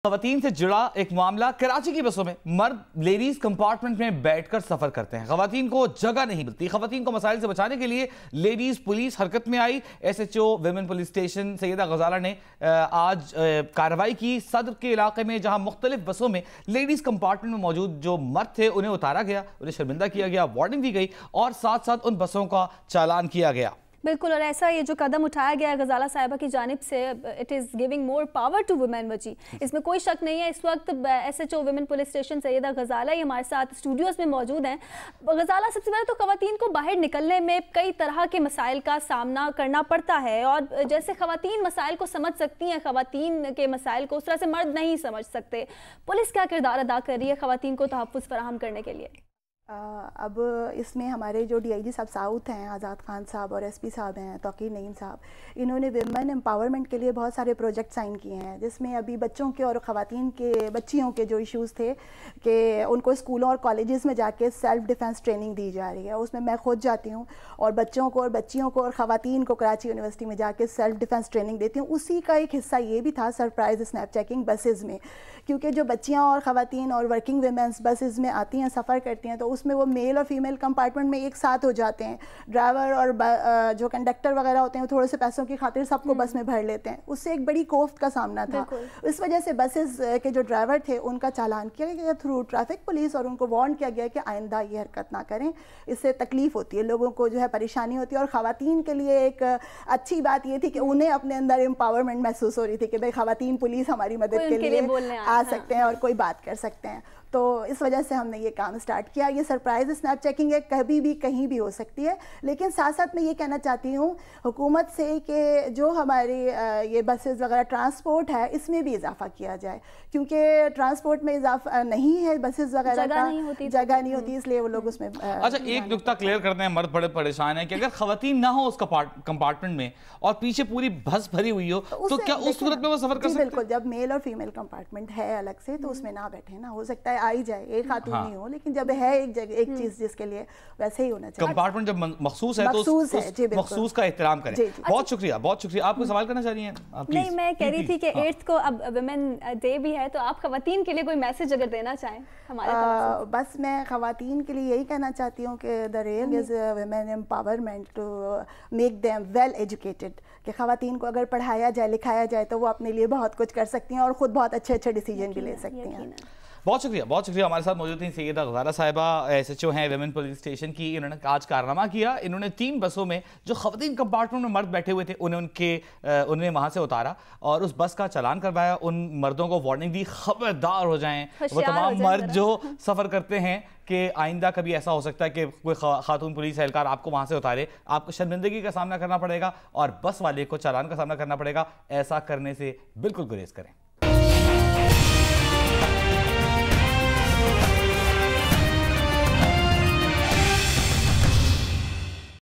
خواتین سے جڑا ایک معاملہ کراچی کی بسوں میں مرد لیڈیز کمپارٹمنٹ میں بیٹھ کر سفر کرتے ہیں. خواتین کو جگہ نہیں ملتی. خواتین کو مسائل سے بچانے کے لیے لیڈیز پولیس حرکت میں آئی. S H O women police station Syeda Ghazala نے آج کارروائی کی. صدر کے علاقے میں جہاں مختلف بسوں میں لیڈیز کمپارٹمنٹ میں موجود جو مرد تھے انہیں اتارا گیا, انہیں شرمندہ کیا گیا, وارننگ دی گئی اور ساتھ ساتھ ان بسوں کا چالان کیا گیا. بالکل, اور ایسا یہ جو قدم اٹھایا گیا ہے غزالہ صاحبہ کی جانب سے, it is giving more power to women وجی, اس میں کوئی شک نہیں ہے. اس وقت S H O women police station Syeda Ghazala یہ ہمارے ساتھ اسٹوڈیوز میں موجود ہیں. غزالہ, سب سے پہلے تو خواتین کو باہر نکلنے میں کئی طرح کے مسائل کا سامنا کرنا پڑتا ہے, اور جیسے خواتین مسائل کو سمجھ سکتی ہیں, خواتین کے مسائل کو اس طرح سے مرد نہیں سمجھ سکتے. پولیس کیا کردار ادا کر رہی ہے خواتین کو تحفظ فراہم کرنے کے لیے؟ اب اس میں ہمارے جو ڈی آئی جی صاحب ساؤتھ ہیں, آزاد خان صاحب, اور ایس پی صاحب ہیں توقیر نعیم صاحب, انہوں نے ویمن امپاورمنٹ کے لیے بہت سارے پروجیکٹ سائن کیے ہیں, جس میں ابھی بچوں کے اور خواتین کے بچیوں کے جو ایشوز تھے کہ ان کو اسکولوں اور کالجز میں جا کے سیلف ڈیفینس ٹریننگ دی جا رہی ہے. اس میں خود جاتی ہوں اور بچوں کو اور بچیوں کو اور خواتین کو کراچی یونیورسٹی میں جا کے سیلف ڈیفینس ٹریننگ دیتی ہوں. اسی کا ایک حصہ یہ بھی تھا سرپرائز اسنیپ چیکنگ بسز میں, کیونکہ جو بچیاں اور خواتین اور ورکنگ ویمنس بسز میں آتی ہیں, سفر کرتی ہیں, تو اس میں وہ میل اور فیمیل کمپارٹمنٹ میں ایک ساتھ ہو جاتے ہیں. ڈرائیور اور جو کنڈکٹر وغیرہ ہوتے ہیں وہ تھوڑے سے پیسوں کی خاطر سب کو بس میں بھر لیتے ہیں. اس سے ایک بڑی کوفت کا سامنا تھا. اس وجہ سے بسز کے جو ڈرائیور تھے ان کا چالان کیا گیا تھرو ٹریفک پولیس, اور ان کو وارن کیا گیا کہ آئندہ یہ حرکت نہ کریں, اس سے تکلیف ہوتی ہے, لوگوں کو جو ہے پریشانی ہوتی ہے. اور خواتین کے لیے ایک اچھی بات یہ تھی کہ انہیں اپنے اندر امپاورمنٹ محسوس ہو رہی تھی کہ بھائی خواتین پولیس ہماری مدد کے لیے آ سکتے ہیں اور کوئی بات کر سکتے ہیں. تو اس وجہ سے ہم نے یہ کام سٹارٹ کیا. یہ سرپرائز اسنیپ چیکنگ ہے, کبھی بھی کہیں بھی ہو سکتی ہے, لیکن ساتھ ساتھ میں یہ کہنا چاہتی ہوں حکومت سے کہ جو ہماری یہ بسز وغیرہ ٹرانسپورٹ ہے اس میں بھی اضافہ کیا جائے, کیونکہ ٹرانسپورٹ میں اضافہ نہیں ہے بسز وغیرہ کا, جگہ نہیں ہوتی, اس لیے وہ لوگ اس میں. اچھا, ایک نکتہ کلیئر کرتے ہیں, مرد بڑے پریشان ہیں کہ اگر خواتین نہ ہو اس کمپارٹمنٹ میں اور پیچھے پوری بس بھری ہوئی ہو تو کیا اس صورت میں وہ سفر کر سکتے ہیں؟ بالکل, جب میل اور فیمیل کمپارٹمنٹ ہے الگ سے تو اس میں نہ بیٹھے نا, ہو سکتا ہے آئی جائے ایک خاتون نہیں ہو, لیکن جب ہے ایک جگہ ایک چیز جس کے لیے ویسے ہی ہونا چاہیے. کمپارٹمنٹ جب مخصوص ہے تو مخصوص کا احترام کریں. بہت شکریہ, بہت شکریہ. آپ کو سوال کرنا چاہ رہی ہیں؟ نہیں, میں کہہ رہی تھی کہ 8th کو اب ویمن ڈے بھی ہے, تو آپ خواتین کے لیے کوئی میسج اگر دینا چاہیں ہمارے پاس. بس میں خواتین کے لیے یہی کہنا چاہتی ہوں کہ the aim is women empowerment to make them well educated, کہ خواتین کو اگر پڑھایا جائے لکھایا جائے تو وہ اپنے لیے بہت کچھ کر سکتی ہیں اور خود بہت اچھے اچھے ڈیسیجن بھی لے سکتی ہیں. بہت شکریہ, بہت شکریہ. ہمارے ساتھ موجود تھیں سیدہ غزالہ صاحبہ, ایس ایچ او ہیں ویمن پولیس اسٹیشن کی. انہوں نے آج کارنامہ کیا. انہوں نے 3 بسوں میں جو خواتین کمپارٹمنٹ میں مرد بیٹھے ہوئے تھے انہیں وہاں سے اتارا اور اس بس کا چالان کروایا. ان مردوں کو وارننگ دی, خبردار ہو جائیں وہ تمام مرد جو سفر کرتے ہیں کہ آئندہ کبھی ایسا ہو سکتا ہے کہ کوئی خاتون پولیس اہلکار آپ کو وہاں سے اتارے, آپ کو شرمندگی کا سامنا کرنا پڑے گا اور بس والے کو چالان کا سامنا کرنا پڑے گا. ایسا کرنے سے بالکل گریز کریں.